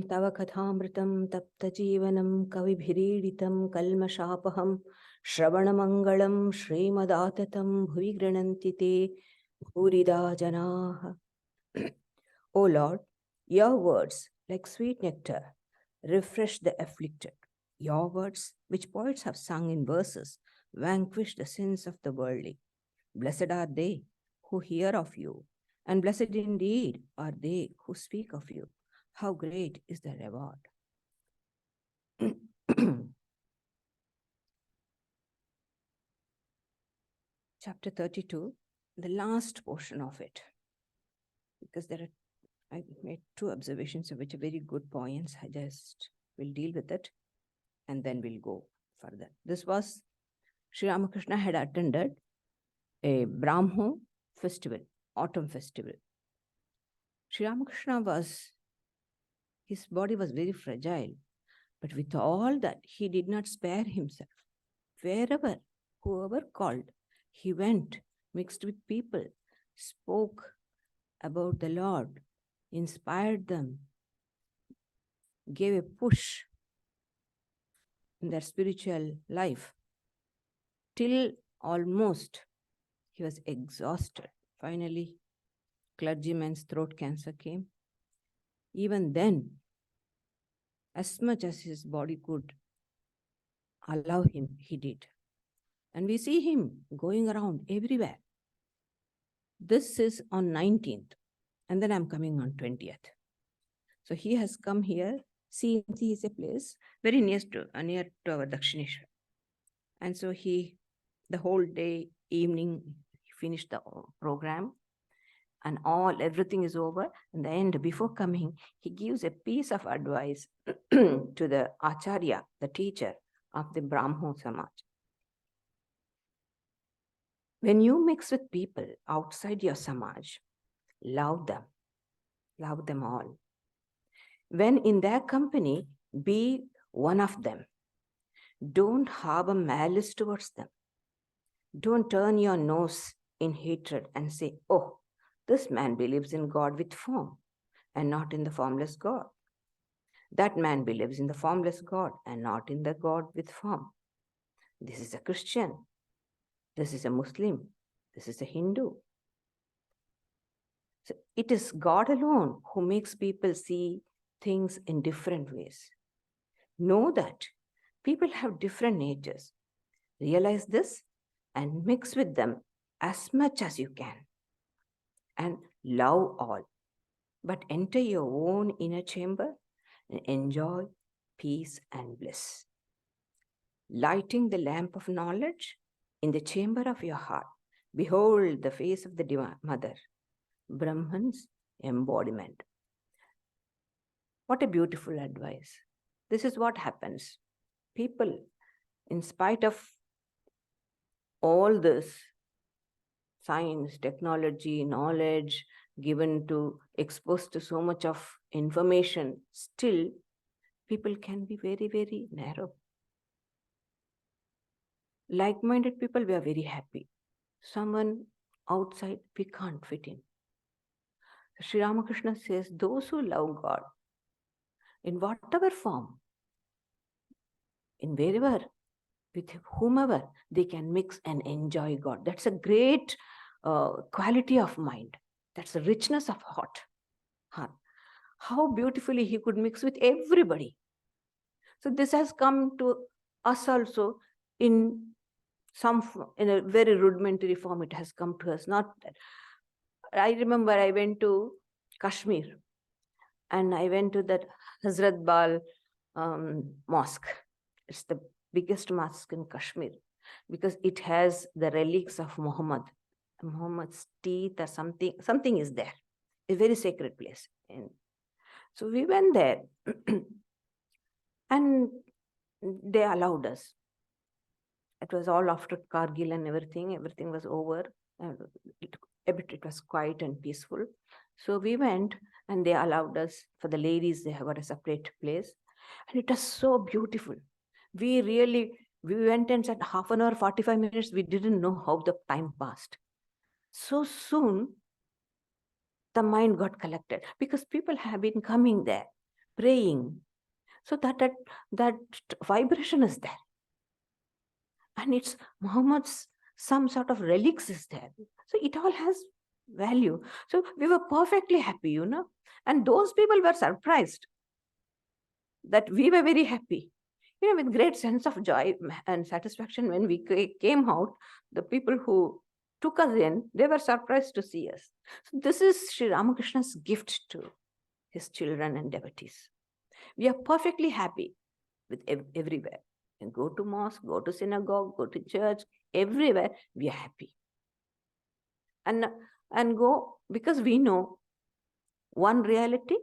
तव कथामृतं तप्तजीवनं कविभिरीडितं कल्मषापहं श्रवणमङ्गलं श्रीमदाततं भुवि गृह्णन्ति ते भूरिदा जनाः. O Lord, your words, like sweet nectar, refresh the afflicted. Your words, which poets have sung in verses, vanquish the sins of the worldly. Blessed are they who hear of you, and blessed indeed are they who speak of you. How great is the reward. Chapter 32, the last portion of it, because I made two observations which are very good points. I just will deal with it and then we'll go further. This was Sri Ramakrishna had attended a Brahmo festival, autumn festival. Sri Ramakrishna his body was very fragile, but with all that, he did not spare himself. Wherever, whoever called, he went, mixed with people, spoke about the Lord, inspired them, gave a push in their spiritual life, till almost he was exhausted. Finally, clergyman's throat cancer came. Even then, as much as his body could allow him, he did. And we see him going around everywhere. This is on 19th, and then I'm coming on 20th. So he has come here. Sinthi is a place very near to our Dakshineshwar. And so the whole day, evening, he finished the program, and everything is over. In the end, before coming, he gives a piece of advice to the Acharya, the teacher of the Brahmo Samaj. When you mix with people outside your Samaj, love them all. When in their company, be one of them. Don't harbor malice towards them. Don't turn your nose in hatred and say, oh, this man believes in God with form and not in the formless God. That man believes in the formless God and not in the God with form. This is a Christian. This is a Muslim. This is a Hindu. So it is God alone who makes people see things in different ways. Know that people have different natures. Realize this and mix with them as much as you can. And love all. But enter your own inner chamber and enjoy peace and bliss. Lighting the lamp of knowledge in the chamber of your heart, behold the face of the Divine Mother, Brahman's embodiment. What a beautiful advice. This is what happens. People, in spite of all this science, technology, knowledge given to, exposed to so much of information, still people can be very, very narrow. Like-minded people, we are very happy. Someone outside, we can't fit in. Sri Ramakrishna says, those who love God, in whatever form, in wherever, with whomever, they can mix and enjoy God. That's a great quality of mind. That's the richness of heart. How beautifully he could mix with everybody. So this has come to us also in a very rudimentary form. It has come to us. Not that. I remember I went to Kashmir and I went to that Hazrat Bal mosque. It's the biggest mosque in Kashmir because it has the relics of Muhammad's teeth or something is there. A very sacred place. And so we went there and they allowed us. It was all after Kargil and everything. Everything was over. It was quiet and peaceful. So we went and they allowed us. For the ladies, they have got a separate place. And it was so beautiful. We went and sat half an hour, 45 minutes. We didn't know how the time passed. So soon, the mind got collected because people have been coming there praying. So that vibration is there. And it's Muhammad's some sort of relics is there. So it all has value. So we were perfectly happy, and those people were surprised that we were very happy, with great sense of joy and satisfaction when we came out. The people who took us in, they were surprised to see us. So this is Sri Ramakrishna's gift to his children and devotees. We are perfectly happy with everywhere. And go to mosque, go to synagogue, go to church, everywhere we are happy. And go because we know one reality,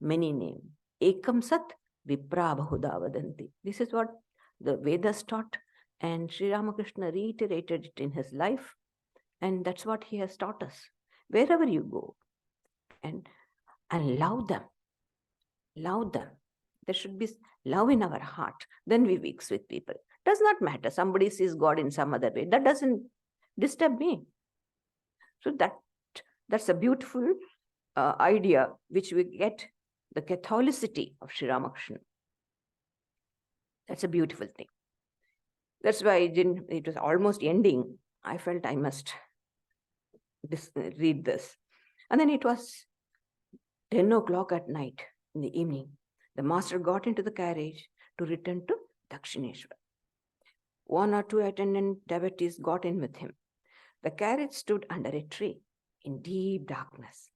many names. Ekam sat vipra bahuda vadanti. This is what the Vedas taught, and Sri Ramakrishna reiterated it in his life, and that's what he has taught us. Wherever you go, and love them. Love them. There should be love in our heart. Then we mix with people. Does not matter. Somebody sees God in some other way. That doesn't disturb me. So that's a beautiful idea which we get, the Catholicity of Sri Ramakrishna. That's a beautiful thing. That's why it was almost ending. I felt I must read this. And then it was 10 o'clock at night in the evening. The master got into the carriage to return to Dakshineshwar. One or two attendant devotees got in with him. The carriage stood under a tree in deep darkness.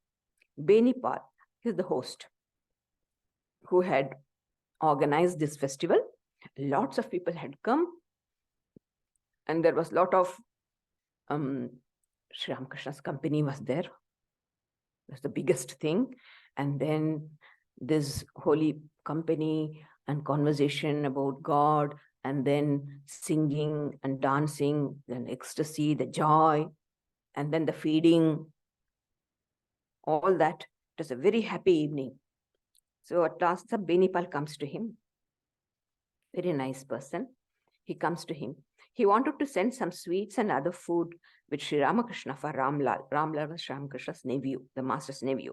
Benipal is the host who had organized this festival. Lots of people had come, and there was a lot of Sri Ramakrishna's company was there. That's the biggest thing. And then this holy company and conversation about God, and then singing and dancing, then ecstasy, the joy, and then the feeding, all that. It was a very happy evening. So at last, the Benipal comes to him. Very nice person. He comes to him. He wanted to send some sweets and other food with Sri Ramakrishna for Ramlal. Ramlal was Sri Ramakrishna's nephew, the master's nephew.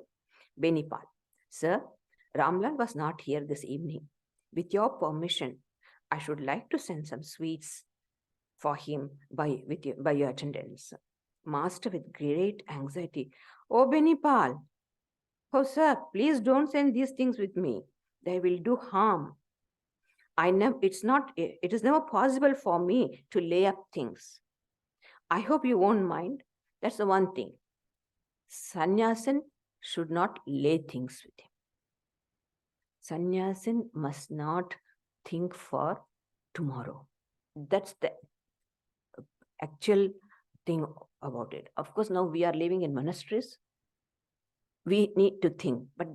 Benipal. Sir, Ramlal was not here this evening. With your permission, I should like to send some sweets for him by your attendance. Master with great anxiety. Oh, Benipal. Oh, sir, please don't send these things with me. They will do harm. It is never possible for me to lay up things. I hope you won't mind. That's the one thing. Sannyasin should not lay things with him. Sannyasin must not think for tomorrow. That's the actual thing about it. Of course, now we are living in monasteries. We need to think, but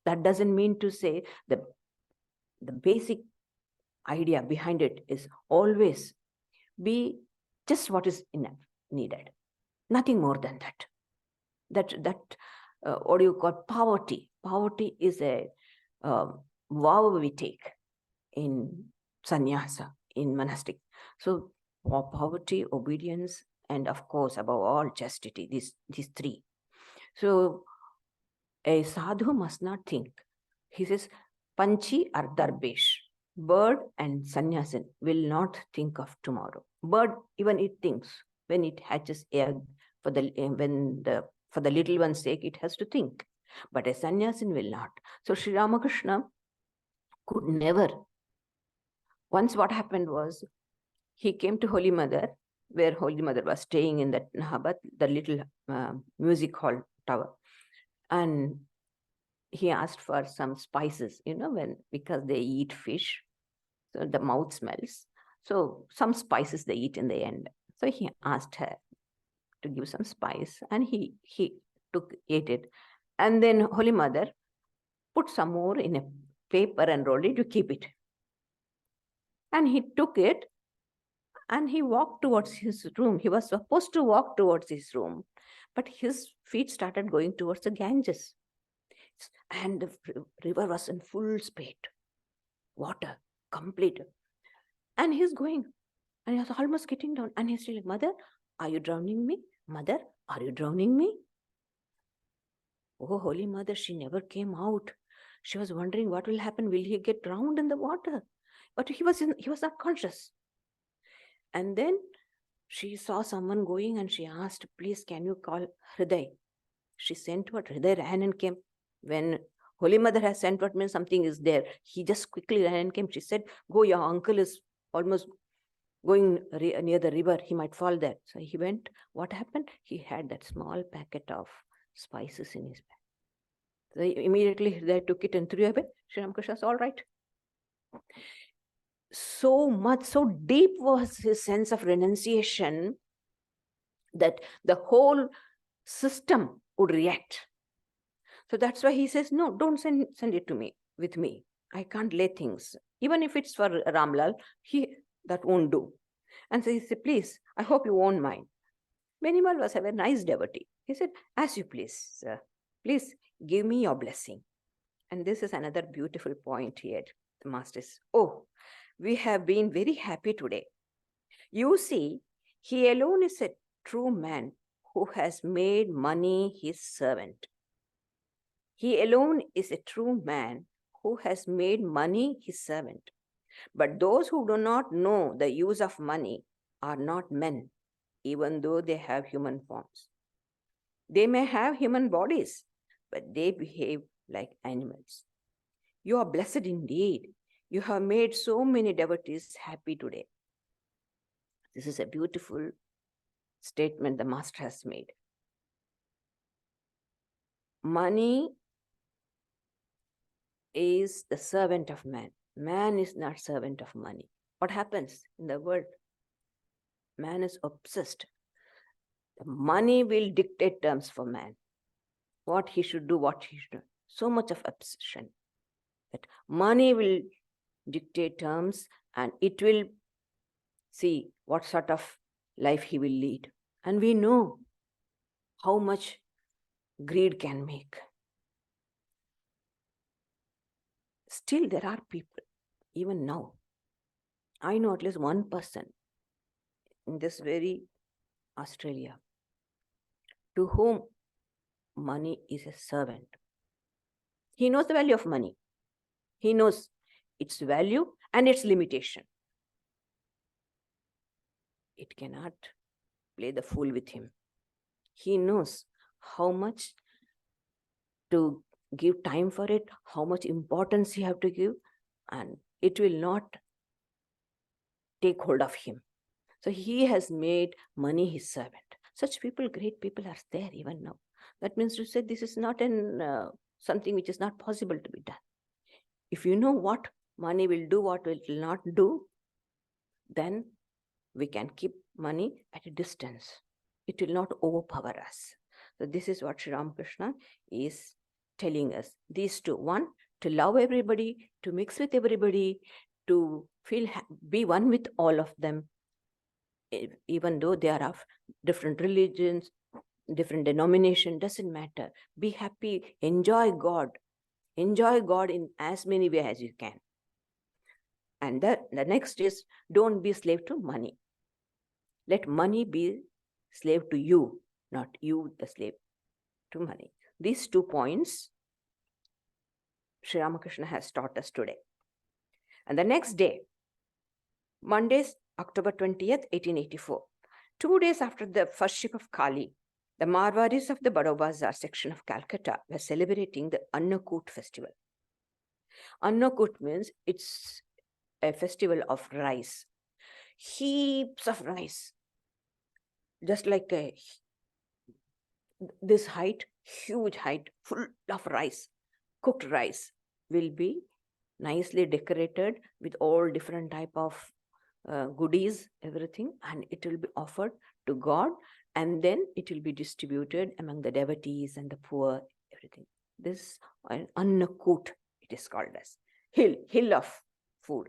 that doesn't mean to say the basic idea behind it is always be just what is needed, nothing more than that. What do you call poverty? Poverty is a vow we take in sannyasa, in monastic. So poverty, obedience, and of course, above all, chastity, these three. So a sadhu must not think. He says, Panchi or Darbesh, bird and sannyasin will not think of tomorrow. Bird, even it thinks when it hatches egg, for the little one's sake, it has to think. But a sannyasin will not. So Sri Ramakrishna could never. Once what happened was, he came to Holy Mother, where Holy Mother was staying in that Nahabat, the little music hall tower. And he asked for some spices, because they eat fish, so the mouth smells. So some spices they eat in the end. So he asked her to give some spice, and he ate it. And then Holy Mother put some more in a paper and rolled it to keep it. And he took it and he walked towards his room. He was supposed to walk towards his room, but his feet started going towards the Ganges. And the river was in full speed, water, complete. And he's going, and he was almost getting down. And he's like, Mother, are you drowning me? Mother, are you drowning me? Oh, Holy Mother, she never came out. She was wondering what will happen. Will he get drowned in the water? But he was not conscious. And then she saw someone going and she asked, please, can you call Hriday? She sent word. Hriday ran and came. When Holy Mother has sent word, means something is there. He just quickly ran and came. She said, go, your uncle is almost going near the river. He might fall there. So he went. What happened? He had that small packet of spices in his bag. So immediately they took it and threw it away. Sri Ramakrishna said, all right. So much, so deep was his sense of renunciation that the whole system would react. So that's why he says, no, don't send it to me, with me. I can't lay things. Even if it's for Ramlal, that won't do. And so he said, please, I hope you won't mind. Minimal was a very nice devotee. He said, as you please, sir. Please give me your blessing. And this is another beautiful point here. The master says, oh, we have been very happy today. You see, he alone is a true man who has made money his servant. He alone is a true man who has made money his servant. But those who do not know the use of money are not men, even though they have human forms. They may have human bodies, but they behave like animals. You are blessed indeed. You have made so many devotees happy today. This is a beautiful statement the master has made. Money is the servant of man. Man is not servant of money. What happens in the world? Man is obsessed. The money will dictate terms for man. What he should do, what he should do. So much of obsession. That money will dictate terms and it will see what sort of life he will lead. And we know how much greed can make. Still, there are people, even now. I know at least one person in this very Australia to whom money is a servant. He knows the value of money. He knows its value and its limitation. It cannot play the fool with him. He knows how much to give time for it, how much importance he have to give, and it will not take hold of him. So he has made money his servant. Such people, great people, are there even now. That means to say this is not something which is not possible to be done. If you know what money will do, what it will not do, then we can keep money at a distance. It will not overpower us. So this is what Sri Ramakrishna is telling us. These two: one, to love everybody, to mix with everybody, to be one with all of them, even though they are of different religions, different denomination, doesn't matter. Be happy, enjoy God in as many ways as you can. And the next is, don't be slave to money. Let money be slave to you, not you the slave to money. These 2 points Sri Ramakrishna has taught us today. And the next day, Monday, October 20th, 1884, 2 days after the first ship of Kali, the Marwaris of the Bado Bazar section of Calcutta were celebrating the Annakut festival. Annakut means it's a festival of rice. Heaps of rice. Just like this height, huge height, full of rice, cooked rice, will be nicely decorated with all different type of goodies, everything, and it will be offered to God, and then it will be distributed among the devotees and the poor, everything. This Annakut, it is called as hill of food.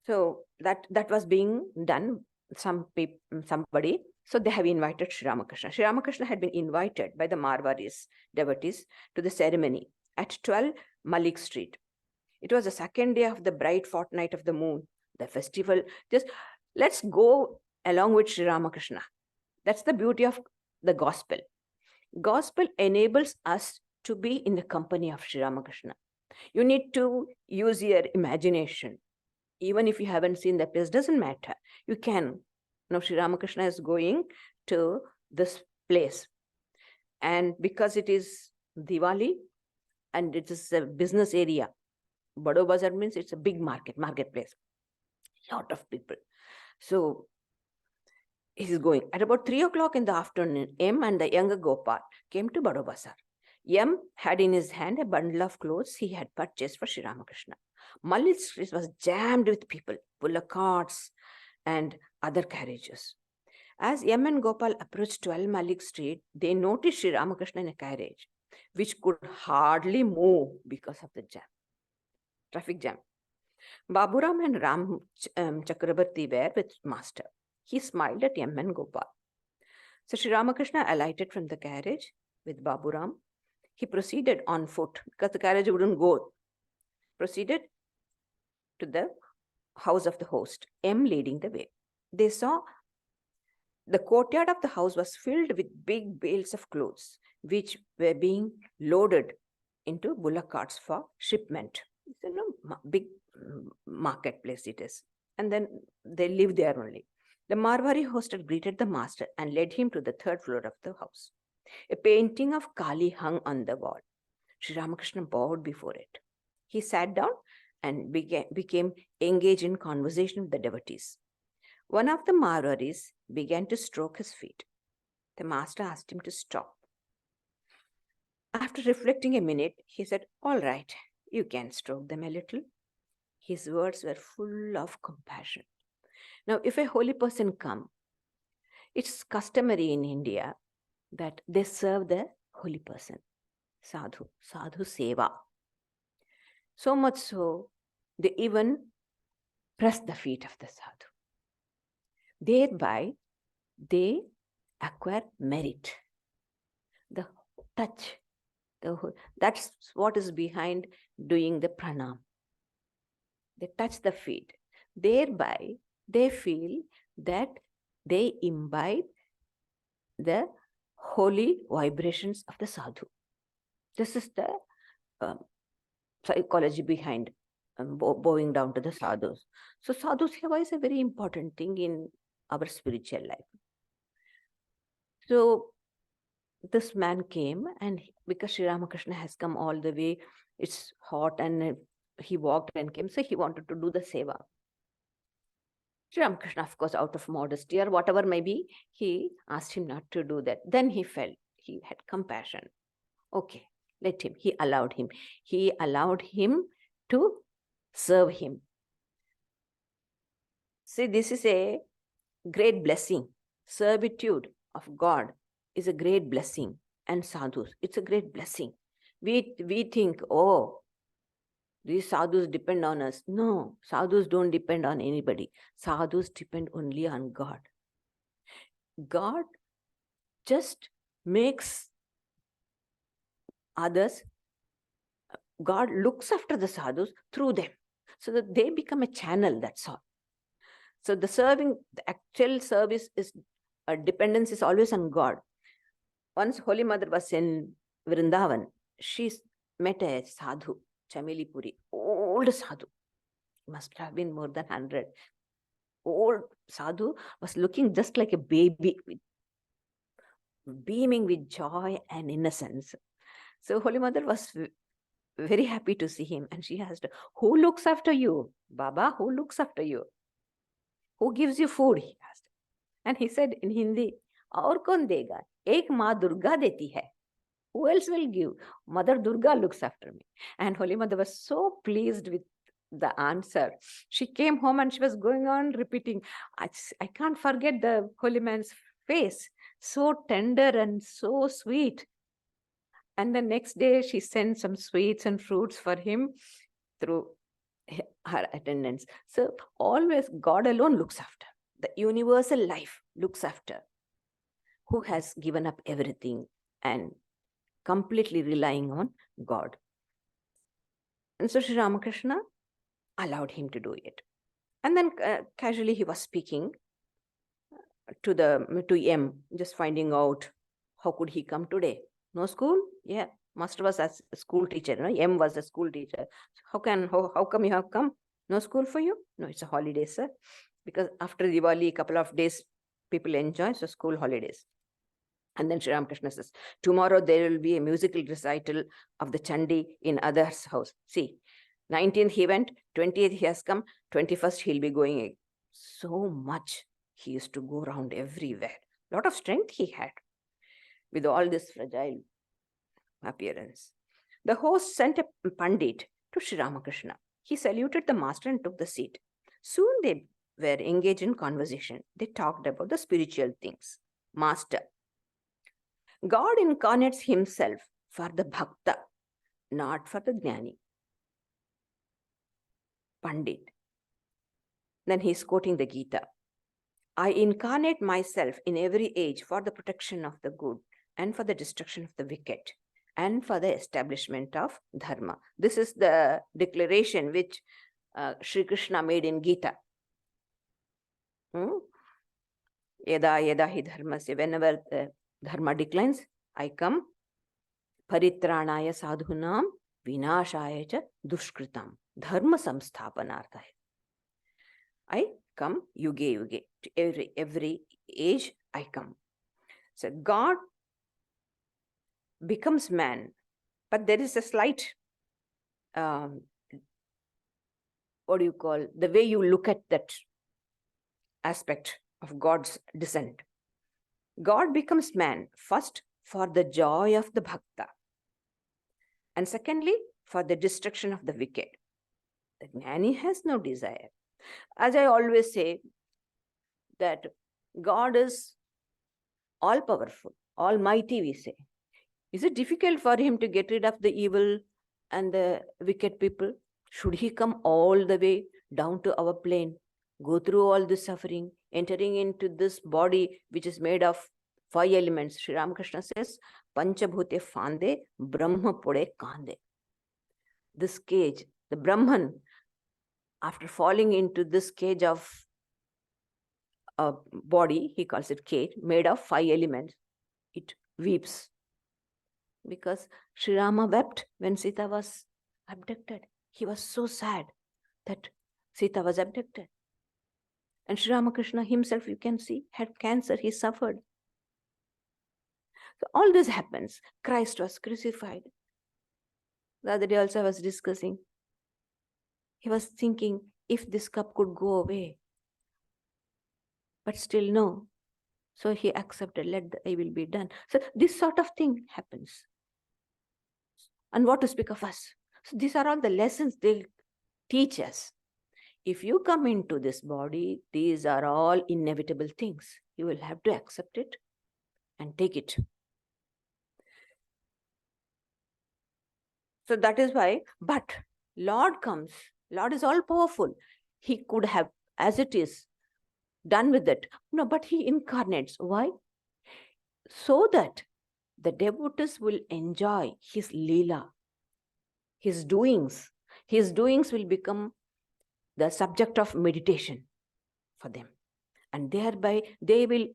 So that was being done, somebody. So they have invited Sri Ramakrishna. Sri Ramakrishna had been invited by the Marwaris devotees to the ceremony at 12 Malik Street. It was the second day of the bright fortnight of the moon, the festival. Just let's go along with Sri Ramakrishna. That's the beauty of the gospel. Gospel enables us to be in the company of Sri Ramakrishna. You need to use your imagination. Even if you haven't seen the place, doesn't matter. You can. Now, Sri Ramakrishna is going to this place. And because it is Diwali and it is a business area, Bado Bazar means it's a big marketplace. Lot of people. So he's going. At about 3 o'clock in the afternoon, M and the younger Gopal came to Bado Bazar. M had in his hand a bundle of clothes he had purchased for Sri Ramakrishna. Mallit Street was jammed with people, bullock carts and other carriages. As M and Gopal approached 12 Malik Street, they noticed Sri Ramakrishna in a carriage, which could hardly move because of the jam, traffic jam. Baburam and Ram Chakrabarti were with Master. He smiled at M and Gopal. So Sri Ramakrishna alighted from the carriage with Baburam. He proceeded on foot because the carriage wouldn't go. Proceeded to the house of the host, M leading the way. They saw the courtyard of the house was filled with big bales of clothes, which were being loaded into bullock carts for shipment. It's a big marketplace it is. And then they live there only. The Marwari host had greeted the master and led him to the third floor of the house. A painting of Kali hung on the wall. Sri Ramakrishna bowed before it. He sat down and became engaged in conversation with the devotees. One of the Marwaris began to stroke his feet. The master asked him to stop. After reflecting a minute, he said, "All right, you can stroke them a little." His words were full of compassion. Now, if a holy person come, it's customary in India that they serve the holy person, sadhu seva. So much so, they even press the feet of the sadhu. Thereby, they acquire merit. The touch, that's what is behind doing the pranam. They touch the feet. Thereby, they feel that they imbibe the holy vibrations of the sadhu. This is the psychology behind bowing down to the sadhus. So sadhu seva is a very important thing in our spiritual life. So this man came, and because Sri Ramakrishna has come all the way, it's hot, and he walked and came, so he wanted to do the seva. Sri Ramakrishna, of course, out of modesty or whatever may be, he asked him not to do that. Then he felt, he had compassion. Okay, let him. He allowed him. He allowed him to serve him. See, this is a great blessing. Servitude of God is a great blessing. And sadhus, it's a great blessing. We think, oh, these sadhus depend on us. No, sadhus don't depend on anybody. Sadhus depend only on God. God just makes others, God looks after the sadhus through them, so that they become a channel, that's all. So the serving, the actual service is, dependence is always on God. Once Holy Mother was in Vrindavan, she met a sadhu, Chameli Puri, old sadhu, must have been more than 100. Old sadhu was looking just like a baby, beaming with joy and innocence. So Holy Mother was very happy to see him, and she asked, "Who looks after you, Baba? Who looks after you? Who gives you food?" he asked. And he said in Hindi, "Aur kaun dega? Ek maa Durga deti hai. Who else will give? Mother Durga looks after me." And Holy Mother was so pleased with the answer. She came home and she was going on repeating. I can't forget the holy man's face. So tender and so sweet. And the next day she sent some sweets and fruits for him through her attendants. So always God alone looks after. The universal life looks after. Who has given up everything and completely relying on God. And so Sri Ramakrishna allowed him to do it. And then casually he was speaking to M, just finding out how could he come today. No school? Yeah. Master was a school teacher, M was a school teacher. How come you have come? No school for you? No, it's a holiday, sir. Because after Diwali, a couple of days, people enjoy, so school holidays. And then Sri Ramakrishna says, tomorrow there will be a musical recital of the Chandi in others' house. See, 19th he went, 20th he has come, 21st he'll be going. So much he used to go around everywhere. A lot of strength he had with all this fragile appearance. The host sent a Pandit to Sri Ramakrishna. He saluted the master and took the seat. Soon they were engaged in conversation. They talked about the spiritual things. Master, God incarnates himself for the bhakta, not for the jnani. Pandit. Then he's quoting the Gita. I incarnate myself in every age for the protection of the good and for the destruction of the wicked and for the establishment of dharma. This is the declaration which Sri Krishna made in Gita. Yada yada hi dharmasya. Whenever the dharma declines, I come. Paritranaya sadhunam vinashaya cha dushkritam. Dharma samsthapanartha. I come yuge yuge. To every age I come. So God becomes man, but there is a slight, the way you look at that aspect of God's descent. God becomes man first for the joy of the bhakta, and secondly for the destruction of the wicked. The jnani has no desire. As I always say, that God is all powerful, almighty, we say. Is it difficult for him to get rid of the evil and the wicked people? Should he come all the way down to our plane, go through all this suffering, entering into this body which is made of 5 elements? Sri Ramakrishna says, Panchabhute Fande, Brahma Pode Kande. This cage, the Brahman, after falling into this cage of a body, he calls it cage, made of 5 elements, it weeps. Because Sri Rama wept when Sita was abducted. He was so sad that Sita was abducted. And Sri Ramakrishna himself, you can see, had cancer, he suffered. So all this happens. Christ was crucified. The other day also I was discussing. He was thinking, if this cup could go away. But still no. So he accepted, let the will be done. So this sort of thing happens. And what to speak of us? So these are all the lessons they'll teach us. If you come into this body, these are all inevitable things. You will have to accept it and take it. So that is why, but Lord comes. Lord is all powerful. He could have, as it is, done with it. No, but he incarnates. Why? So that the devotees will enjoy his leela, his doings. His doings will become the subject of meditation for them. And thereby they will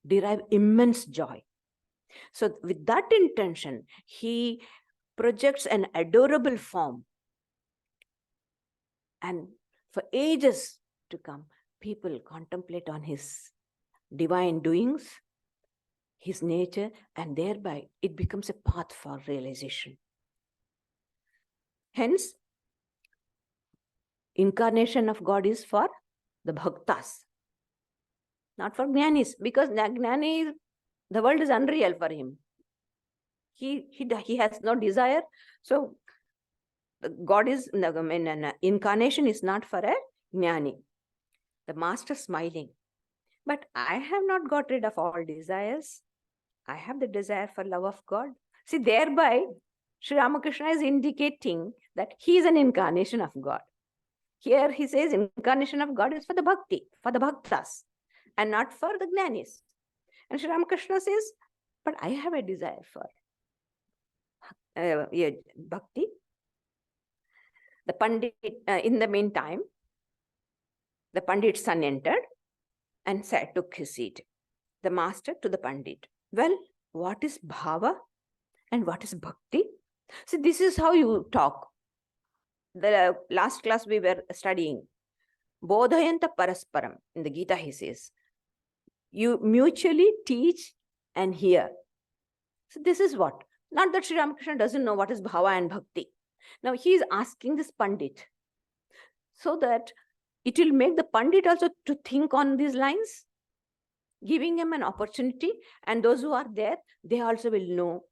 derive immense joy. So with that intention, he projects an adorable form. And for ages to come, people contemplate on his divine doings, his nature, and thereby it becomes a path for realization. Hence, incarnation of God is for the bhaktas, not for jnanis, because jnani, the world is unreal for him. He has no desire. So God is, incarnation is not for a jnani. The master smiling. But I have not got rid of all desires. I have the desire for love of God. See, thereby, Sri Ramakrishna is indicating that he is an incarnation of God. Here he says incarnation of God is for the bhakti, for the bhaktas, and not for the jnanis. And Sri Ramakrishna says, but I have a desire for bhakti. The Pandit, in the meantime, the Pandit's son entered and took his seat. The master to the Pandit, well, what is bhava And what is bhakti? See, this is how you talk. The last class we were studying, bodhayanta parasparam. In the Gita, he says, you mutually teach and hear. So this is what? Not that Sri Ramakrishna doesn't know what is bhava and bhakti. Now he is asking this Pandit so that it will make the Pandit also to think on these lines, giving him an opportunity, and those who are there, they also will know.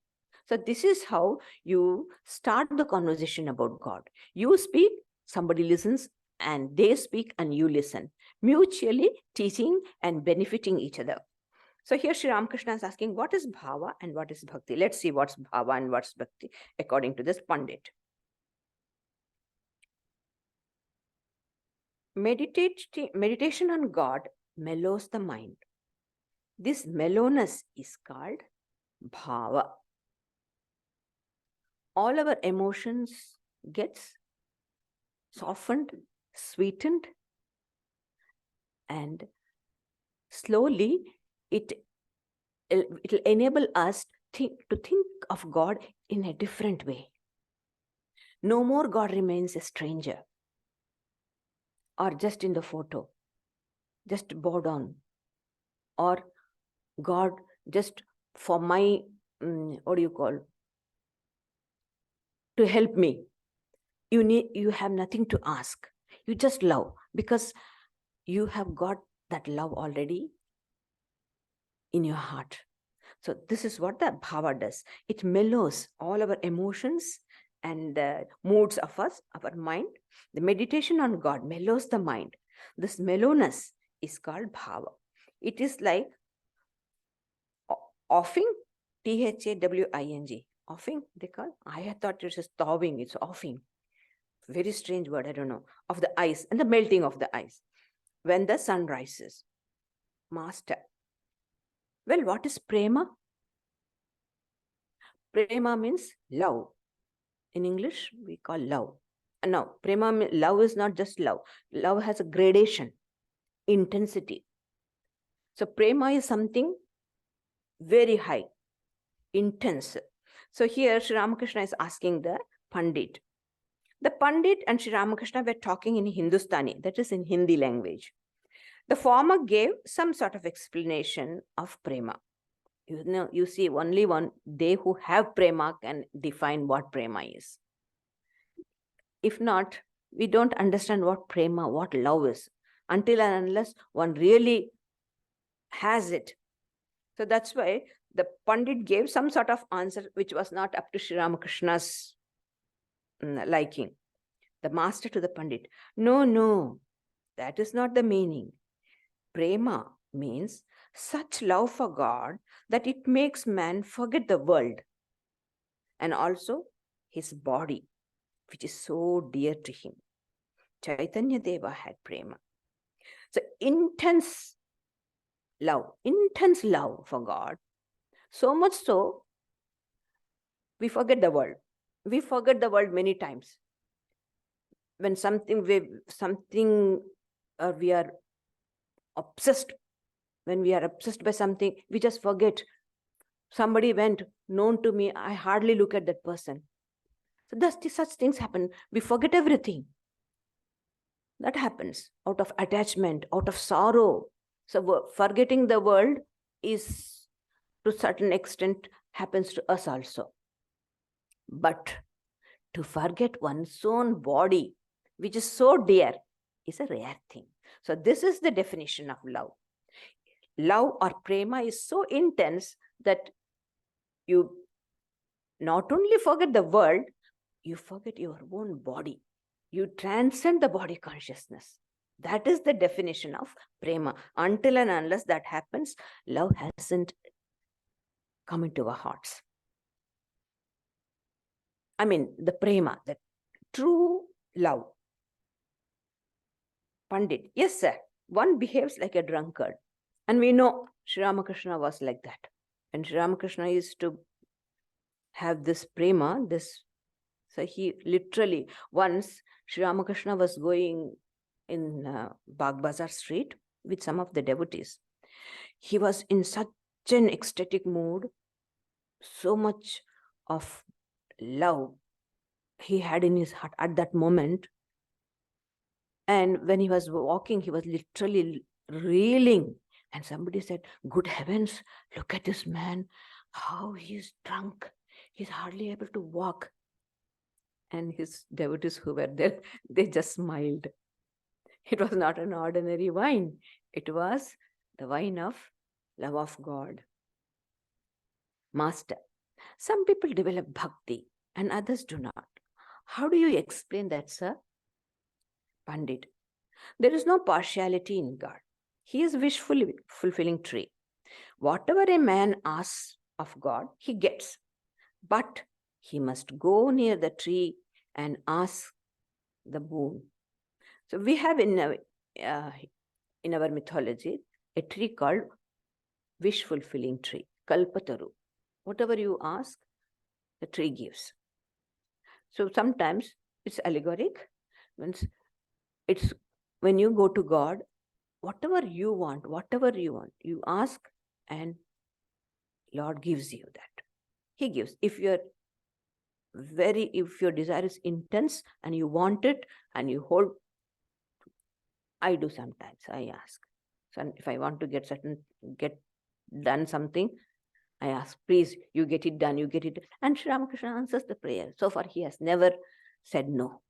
So this is how you start the conversation about God. You speak, somebody listens, and they speak and you listen, mutually teaching and benefiting each other. So here Sri Ramakrishna is asking, what is bhava and what is bhakti? Let's see what's bhava and what's bhakti according to this Pandit. Meditation on God mellows the mind. This mellowness is called bhava. All our emotions gets softened, sweetened, and slowly it'll enable us to think of God in a different way. No more God remains a stranger or just in the photo, just bow down, or God just for my, what do you call, to help me. You have nothing to ask. You just love because you have got that love already in your heart. So this is what the bhava does. It mellows all our emotions and the moods of us, our mind. The meditation on God mellows the mind. This mellowness is called bhava. It is like offing, Thawing. Offing, they call. I thought it is thawing, it's offing. Very strange word, I don't know. Of the ice and the melting of the ice. When the sun rises. Master. Well, what is prema? Prema means love. In English, we call love. No, prema, love is not just love. Love has a gradation, intensity. So prema is something very high, intense. So here Sri Ramakrishna is asking the Pandit. The Pandit and Sri Ramakrishna were talking in Hindustani, that is in Hindi language. The former gave some sort of explanation of prema. You know, you see, only one, they who have prema can define what prema is. If not, we don't understand what prema, what love is, until and unless one really has it. So that's why the Pandit gave some sort of answer which was not up to Sri Ramakrishna's liking. The master to the Pandit, no, that is not the meaning. Prema means such love for God that it makes man forget the world and also his body, which is so dear to him. Chaitanya Deva had prema. So intense love for God, so much so, we forget the world. We forget the world many times. When we are obsessed, when we are obsessed by something, we just forget. Somebody went known to me, I hardly look at that person. So such things happen. We forget everything. That happens out of attachment, out of sorrow. So forgetting the world is, to a certain extent, happens to us also. But to forget one's own body, which is so dear, is a rare thing. So this is the definition of love. Love or prema is so intense that you not only forget the world, you forget your own body. You transcend the body consciousness. That is the definition of prema. Until and unless that happens, love hasn't come into our hearts. I mean, the prema, the true love. Pandit, yes, sir, one behaves like a drunkard. And we know Sri Ramakrishna was like that. And Sri Ramakrishna used to have this prema, so he literally, once Sri Ramakrishna was going in Bagh Bazar street with some of the devotees. He was in such an ecstatic mood, so much of love he had in his heart at that moment. And when he was walking, he was literally reeling. And somebody said, "Good heavens, look at this man, how he's drunk. He's hardly able to walk." And his devotees who were there, they just smiled. It was not an ordinary wine. It was the wine of love of God. Master, some people develop bhakti and others do not. How do you explain that, sir? Pandit, there is no partiality in God. He is wishfully fulfilling tree. Whatever a man asks of God, he gets. But he must go near the tree and ask the boon. So we have in our mythology a tree called wish-fulfilling tree, Kalpataru. Whatever you ask, the tree gives. So sometimes it's allegoric. Means it's when you go to God, whatever you want, you ask and Lord gives you that. He gives. If your desire is intense and you want it and you hold, I do sometimes, I ask. So if I want to get done something, I ask, please, you get it done, you get it. And Sri Ramakrishna answers the prayer. So far, he has never said no.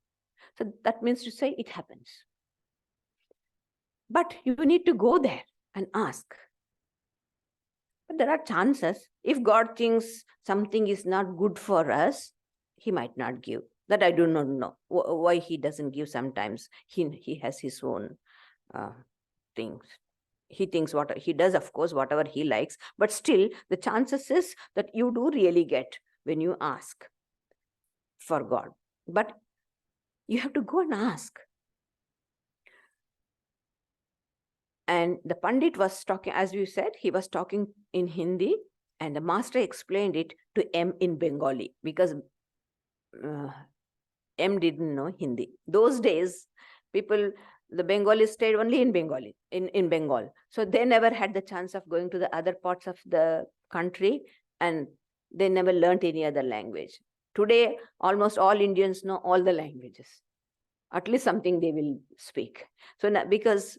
So that means to say it happens. But you need to go there and ask. But there are chances. If God thinks something is not good for us, he might not give. That I do not know. Why he doesn't give sometimes. He has his own things. He thinks what he does, of course, whatever he likes. But still, the chances is that you do really get when you ask for God. But you have to go and ask. And the Pandit was talking, as you said, he was talking in Hindi, and the master explained it to M in Bengali because M didn't know Hindi. Those days, the Bengalis stayed only in Bengal. So they never had the chance of going to the other parts of the country, and they never learned any other language. Today, almost all Indians know all the languages. At least something they will speak. So now, because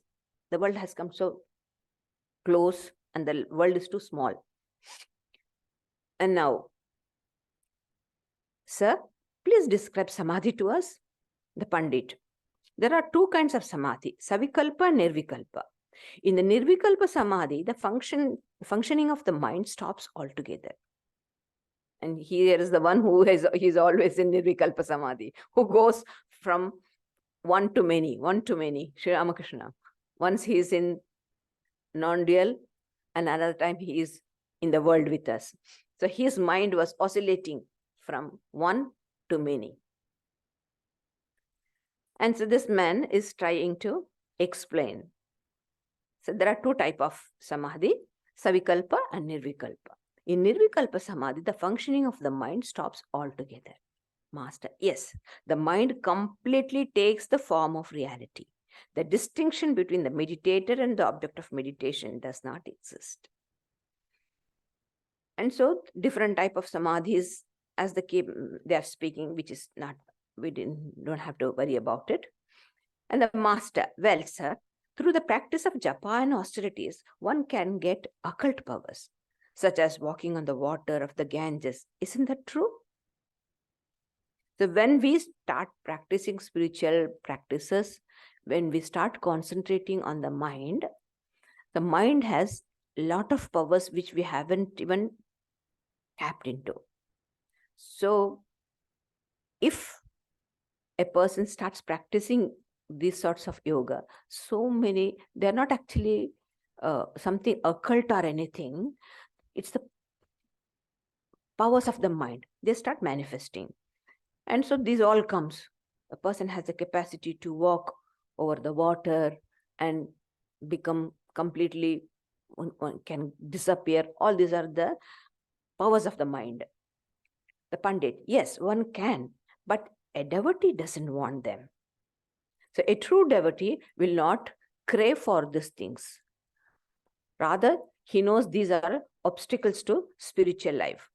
the world has come so close and the world is too small. And now, sir, please describe Samadhi to us. The Pandit. There are two kinds of Samadhi, Savikalpa and Nirvikalpa. In the Nirvikalpa Samadhi, the functioning of the mind stops altogether. And here is the one he's always in Nirvikalpa Samadhi, who goes from one to many, Sri Ramakrishna. Once he is in non-dual, and another time he is in the world with us. So his mind was oscillating from one to many. And so this man is trying to explain. So there are two types of Samadhi, Savikalpa and Nirvikalpa. In Nirvikalpa Samadhi, the functioning of the mind stops altogether. Master, yes, the mind completely takes the form of reality. The distinction between the meditator and the object of meditation does not exist. And so different type of Samadhis as they are speaking, which is not, we don't have to worry about it. And the master, well, sir, through the practice of japa and austerities, one can get occult powers, such as walking on the water of the Ganges. Isn't that true? So when we start practicing spiritual practices, when we start concentrating on the mind has a lot of powers which we haven't even tapped into. So if a person starts practicing these sorts of yoga, they're not actually something occult or anything. It's the powers of the mind. They start manifesting. And so this all comes. A person has the capacity to walk over the water and become completely, one can disappear. All these are the powers of the mind. The Pandit, yes, one can, but a devotee doesn't want them. So a true devotee will not crave for these things. Rather, he knows these are obstacles to spiritual life.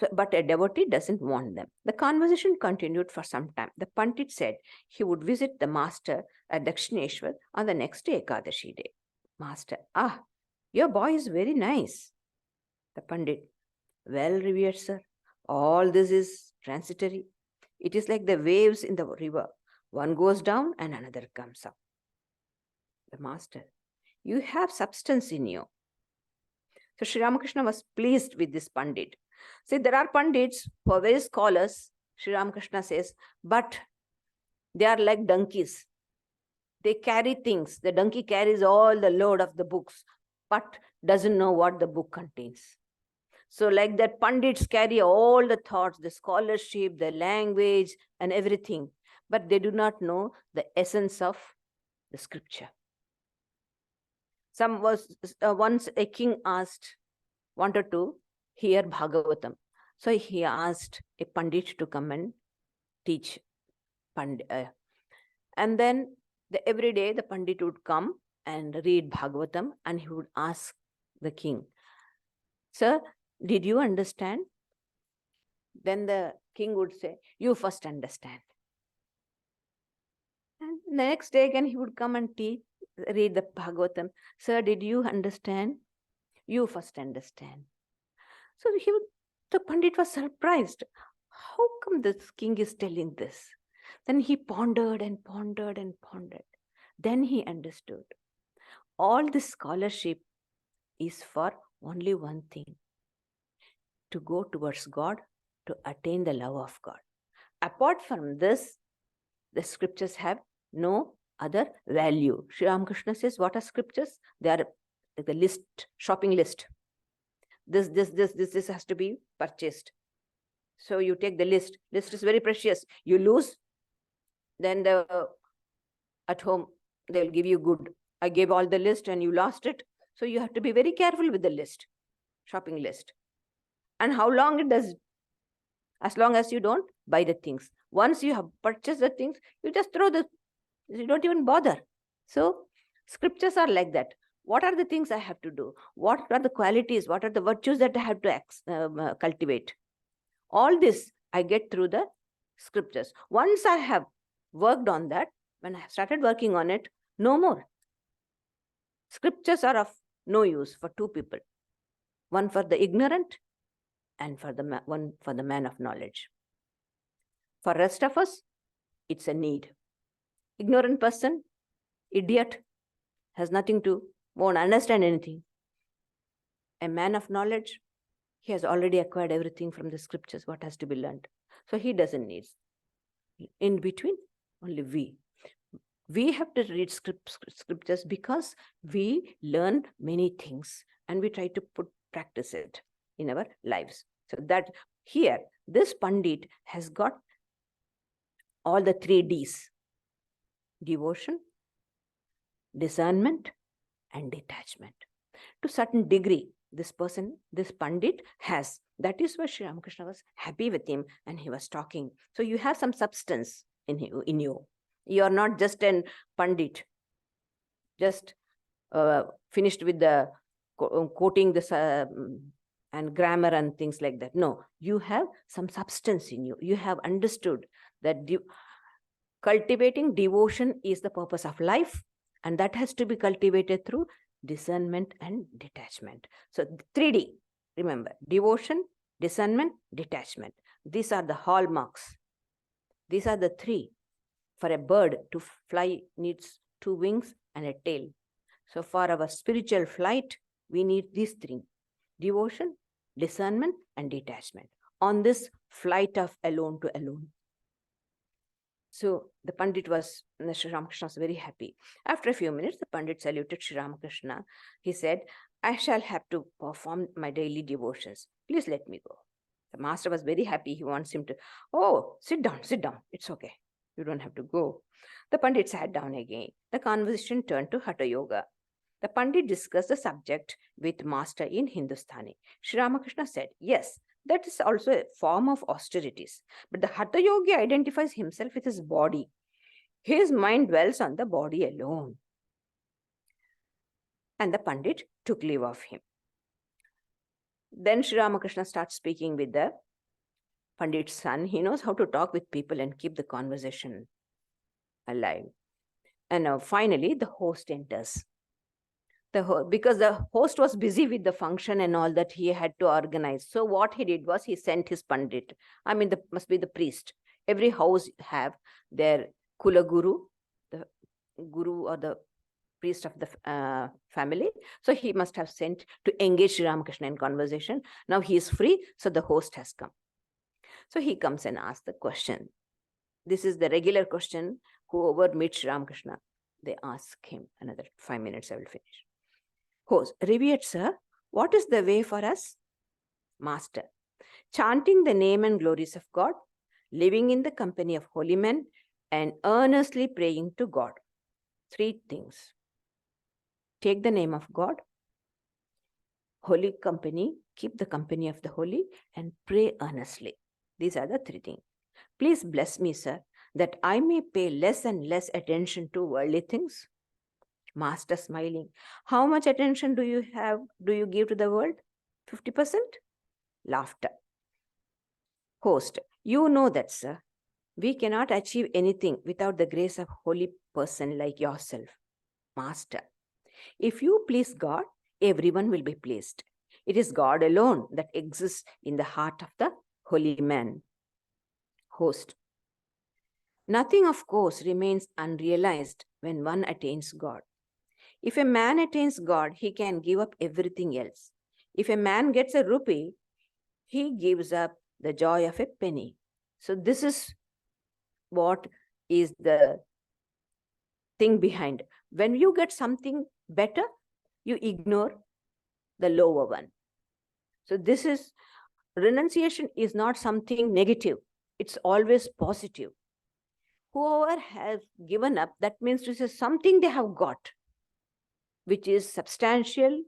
So, but a devotee doesn't want them. The conversation continued for some time. The Pandit said he would visit the master at Dakshineshwar on the next Ekadashi day. Master, your boy is very nice. The Pandit, well, revered sir, all this is transitory. It is like the waves in the river. One goes down and another comes up. The master, you have substance in you. So Sri Ramakrishna was pleased with this Pandit. See, there are Pandits who are very scholars, Sri Ramakrishna says, but they are like donkeys. They carry things. The donkey carries all the load of the books, but doesn't know what the book contains. So like that, Pandits carry all the thoughts, the scholarship, the language, and everything, but they do not know the essence of the scripture. Once a king wanted to hear Bhagavatam. So he asked a Pandit to come and teach. And then every day the Pandit would come and read Bhagavatam, and he would ask the king, "Sir, did you understand?" Then the king would say, "You first understand." And the next day again he would come and read the Bhagavatam. "Sir, did you understand?" "You first understand." So the Pandit was surprised. How come this king is telling this? Then he pondered and pondered and pondered. Then he understood. All this scholarship is for only one thing: to go towards God, to attain the love of God. Apart from this, the scriptures have no other value. Sri Ramakrishna says, what are scriptures? They are the list, shopping list. This has to be purchased. So you take the list. List is very precious. You lose, then at home they'll give you good. I gave all the list and you lost it. So you have to be very careful with the list, shopping list. And how long it does? As long as you don't buy the things. Once you have purchased the things, you just you don't even bother. So scriptures are like that. What are the things I have to do? What are the qualities? What are the virtues that I have to cultivate? All this I get through the scriptures. Once I have worked on that, when I have started working on it, no more. Scriptures are of no use for two people. One for the ignorant and one for the man of knowledge. For rest of us, it's a need. Ignorant person, idiot, won't understand anything. A man of knowledge, he has already acquired everything from the scriptures, what has to be learned. So he doesn't need. In between, only we. We have to read scriptures because we learn many things and we try to practice it in our lives. So that here, this Pandit has got all the 3 Ds: devotion, discernment, and detachment. To a certain degree, this Pandit has. That is why Sri Ramakrishna was happy with him and he was talking. So you have some substance in you. You are not just an Pandit, just finished with the quoting this and grammar and things like that. No, you have some substance in you. You have understood that cultivating devotion is the purpose of life, and that has to be cultivated through discernment and detachment. So 3D, remember, devotion, discernment, detachment. These are the hallmarks. These are the 3. For a bird to fly needs 2 wings and a tail. So for our spiritual flight, we need these 3: devotion, discernment, and detachment. On this flight of alone to alone. So the Pandit Sri Ramakrishna was very happy. After a few minutes, the Pandit saluted Sri Ramakrishna. He said, "I shall have to perform my daily devotions. Please let me go." The master was very happy. He wants him to, "Oh, sit down. It's okay. You don't have to go." The Pandit sat down again. The conversation turned to Hatha Yoga. The Pandit discussed the subject with master in Hindustani. Sri Ramakrishna said, "Yes, that is also a form of austerities. But the Hatha Yogi identifies himself with his body. His mind dwells on the body alone." And the Pandit took leave of him. Then Sri Ramakrishna starts speaking with the Pandit's son, he knows how to talk with people and keep the conversation alive. And now finally, the host enters. Because the host was busy with the function and all that he had to organize. So what he did was he sent his Pandit. I mean, must be the priest. Every house have their Kula Guru, the guru or the priest of the family. So he must have sent to engage Sri Ramakrishna in conversation. Now he is free, so the host has come. So he comes and asks the question. This is the regular question. Whoever meets Sri Ramakrishna, they ask him. Another 5 minutes, I will finish. Host, revered sir, what is the way for us? Master, chanting the name and glories of God, living in the company of holy men, and earnestly praying to God. 3 things. Take the name of God, holy company, keep the company of the holy, and pray earnestly. These are the 3 things. Please bless me, sir, that I may pay less and less attention to worldly things. Master smiling. How much attention do you give to the world? 50%? Laughter. Host, you know that, sir. We cannot achieve anything without the grace of holy person like yourself. Master, if you please God, everyone will be pleased. It is God alone that exists in the heart of the holy man. Host, nothing, of course, remains unrealized when one attains God. If a man attains God, he can give up everything else. If a man gets a rupee, he gives up the joy of a penny. So this is what is the thing behind. When you get something better, you ignore the lower one. So this is, renunciation is not something negative. It's always positive. Whoever has given up, that means this is something they have got, which is substantial,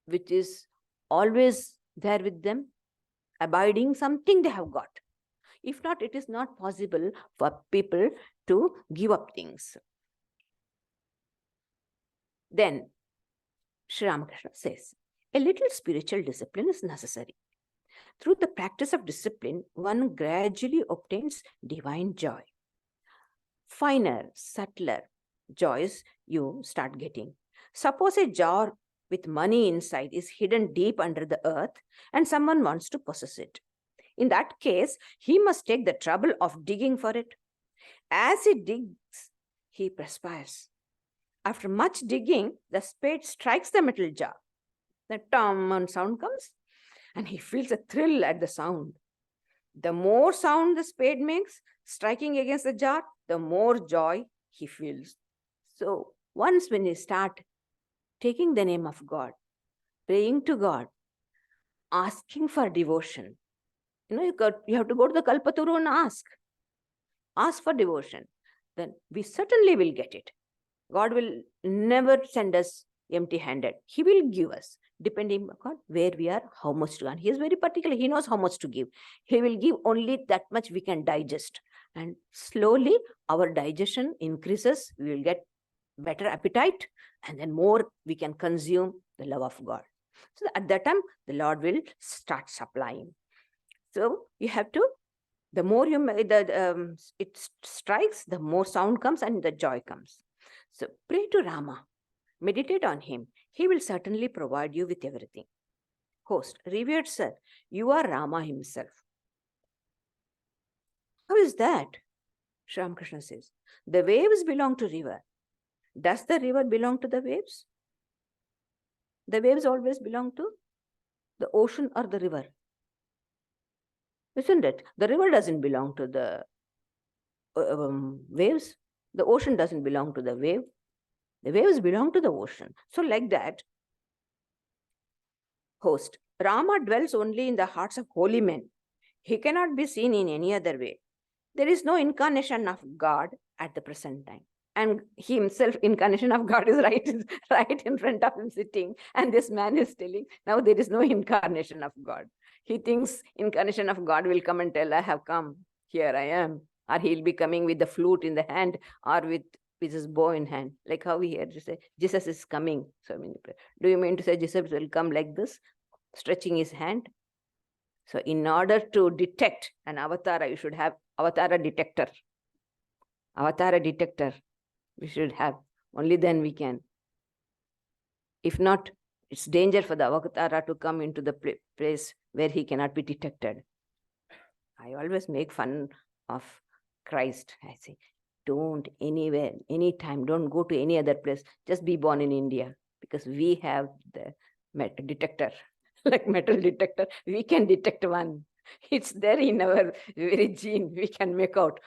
which is always there with them, abiding, something they have got. If not, it is not possible for people to give up things. Then Sri Ramakrishna says, a little spiritual discipline is necessary. Through the practice of discipline, one gradually obtains divine joy. Finer, subtler joys you start getting. Suppose a jar with money inside is hidden deep under the earth and someone wants to possess it. In that case, he must take the trouble of digging for it. As he digs, he perspires. After much digging, the spade strikes the metal jar. The tom sound comes, and he feels a thrill at the sound. The more sound the spade makes, striking against the jar, the more joy he feels. So once when you start taking the name of God, praying to God, asking for devotion, you have to go to the Kalpataru and ask for devotion, then we certainly will get it. God will never send us empty-handed. He will give us, depending upon where we are, how much to earn. He is very particular. He knows how much to give. He will give only that much we can digest. And slowly, our digestion increases. We will get better appetite, and then more we can consume the love of God. So at that time, the Lord will start supplying. So you have to, the more it strikes, the more sound comes and the joy comes. So pray to Rama, meditate on him. He will certainly provide you with everything. Host, revered sir, you are Rama himself. How is that? Sri Ramakrishna says, the waves belong to river. Does the river belong to the waves? The waves always belong to the ocean or the river. Isn't it? The river doesn't belong to the waves. The ocean doesn't belong to the wave. The waves belong to the ocean. So like that, host, Rama dwells only in the hearts of holy men. He cannot be seen in any other way. There is no incarnation of God at the present time. And he himself, incarnation of God, is right in front of him sitting. And this man is telling, now there is no incarnation of God. He thinks incarnation of God will come and tell, I have come, here I am. Or he'll be coming with the flute in the hand or with his bow in hand. Like how we hear to say, Jesus is coming. So I mean, do you mean to say Jesus will come like this, stretching his hand? So in order to detect an avatara, you should have avatara detector. Avatara detector we should have. Only then we can. If not, it's danger for the avatara to come into the place where he cannot be detected. I always make fun of Christ. I say, don't anywhere, anytime, don't go to any other place. Just be born in India, because we have the detector, like metal detector. We can detect one. It's there in our very gene. We can make out.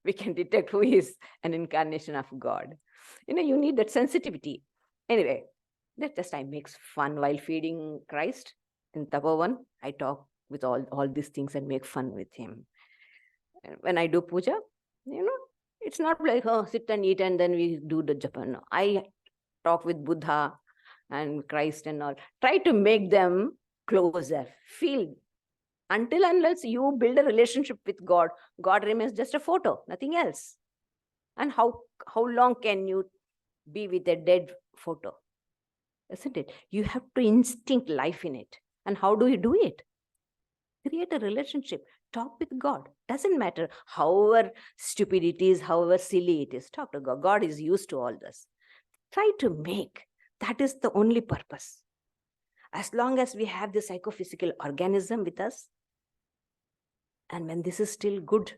We can detect who is an incarnation of God. You need that sensitivity. Anyway, that just I makes fun while feeding Christ in Tapovan. I talk with all these things and make fun with him. And when I do puja, it's not like, oh, sit and eat and then we do the japa. No, I talk with Buddha and Christ and all. Try to make them closer. Feel. Until unless you build a relationship with God, God remains just a photo, nothing else. And how long can you be with a dead photo? Isn't it? You have to instinct life in it. And how do you do it? Create a relationship. Talk with God. Doesn't matter however stupid it is, however silly it is. Talk to God. God is used to all this. Try to make. That is the only purpose. As long as we have the psychophysical organism with us, and when this is still good,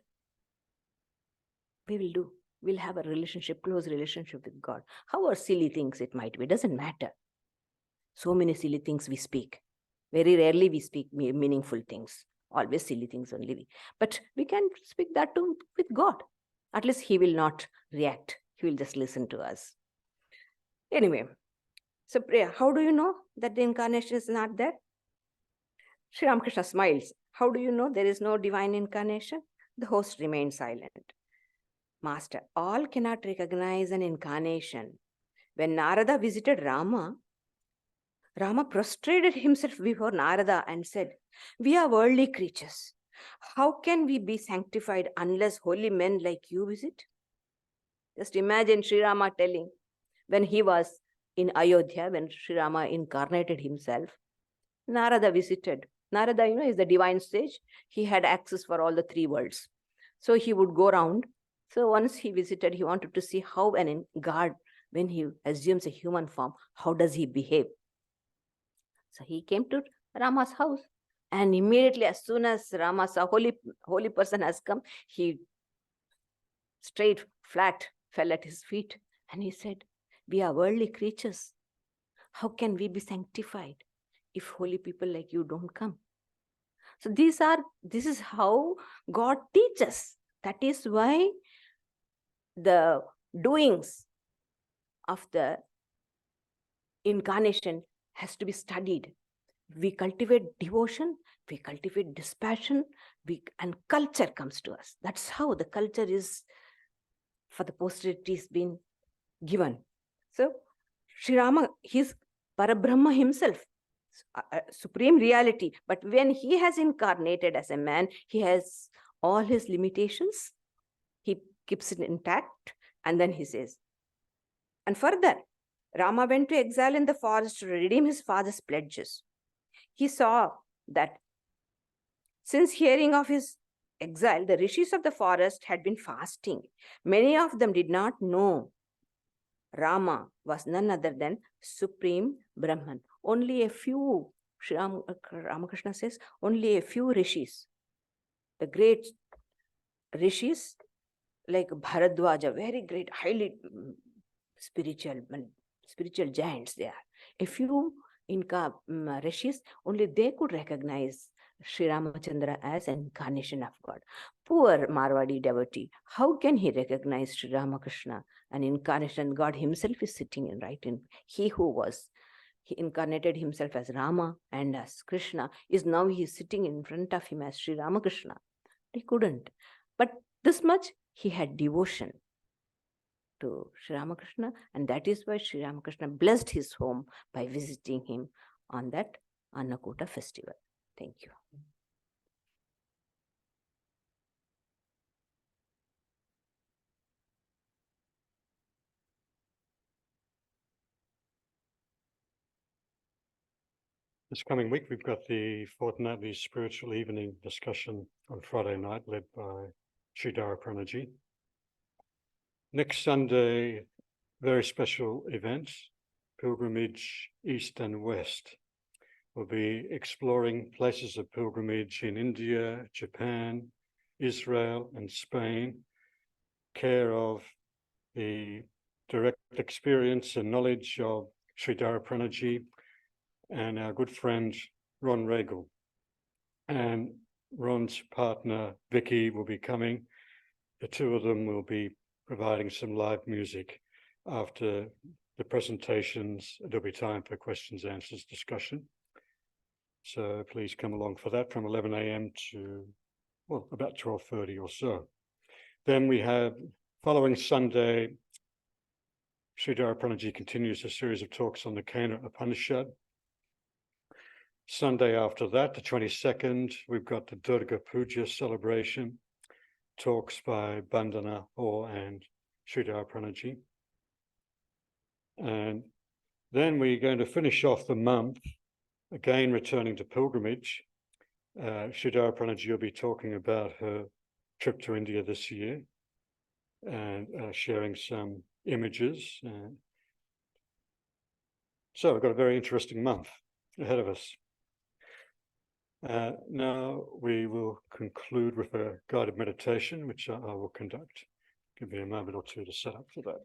we will do. We'll have a relationship, close relationship with God. However silly things it might be, doesn't matter. So many silly things we speak. Very rarely we speak meaningful things. Always silly things only. But we can speak that too with God. At least he will not react. He will just listen to us. Anyway, so Priya, how do you know that the incarnation is not there? Sri Ramakrishna smiles. How do you know there is no divine incarnation? The host remained silent. Master, all cannot recognize an incarnation. When Narada visited Rama prostrated himself before Narada and said, "We are worldly creatures. How can we be sanctified unless holy men like you visit?" Just imagine Sri Rama telling, when he was in Ayodhya, when Sri Rama incarnated himself, Narada visited. Narada, is the divine sage. He had access for all the three worlds. So he would go around. So once he visited, he wanted to see how God, when he assumes a human form, how does he behave? So he came to Rama's house, and immediately, as soon as Rama saw holy person has come, he straight flat fell at his feet, and he said, "We are worldly creatures. How can we be sanctified if holy people like you don't come?" So this is how God teaches. That is why the doings of the incarnation has to be studied. We cultivate devotion, we cultivate dispassion, and culture comes to us. That's how the culture is for the posterity is been given. So Sri Rama, he's Parabrahma himself, supreme reality. But when he has incarnated as a man, he has all his limitations. He keeps it intact. And then he says, and further, Rama went to exile in the forest to redeem his father's pledges. He saw that since hearing of his exile, the rishis of the forest had been fasting. Many of them did not know Rama was none other than Supreme Brahman. Only a few, Ramakrishna says, only a few rishis, the great rishis like Bharadwaja, very great, highly spiritual giants they are. A few rishis, only they could recognize Sri Ramachandra as an incarnation of God. Poor Marwadi devotee, how can he recognize Sri Ramakrishna, an incarnation? God himself is sitting in. He incarnated himself as Rama and as Krishna, he is sitting in front of him as Sri Ramakrishna. He couldn't. But this much, he had devotion to Sri Ramakrishna, and that is why Sri Ramakrishna blessed his home by visiting him on that Annakuta festival. Thank you. This coming week, we've got the fortnightly spiritual evening discussion on Friday night, led by Sridharaprana. Next Sunday, very special event, pilgrimage east and west. We'll be exploring places of pilgrimage in India, Japan, Israel, and Spain, care of the direct experience and knowledge of Sridharaprana and our good friend Ron Regal. And Ron's partner Vicky will be coming. The two of them will be providing some live music. After the presentations, there'll be time for questions, answers, discussion. So please come along for that from 11 a.m. to, well, about 12:30 or so. Then we have, following Sunday, Sridharaprana continues a series of talks on the Kena Upanishad. Sunday after that, the 22nd, we've got the Durga Puja celebration, talks by Bandana Or and Sridharaprana. And then we're going to finish off the month, again returning to pilgrimage. Sridharaprana will be talking about her trip to India this year and sharing some images. So we've got a very interesting month ahead of us. Now we will conclude with a guided meditation, which I will conduct. Give me a moment or two to set up for that.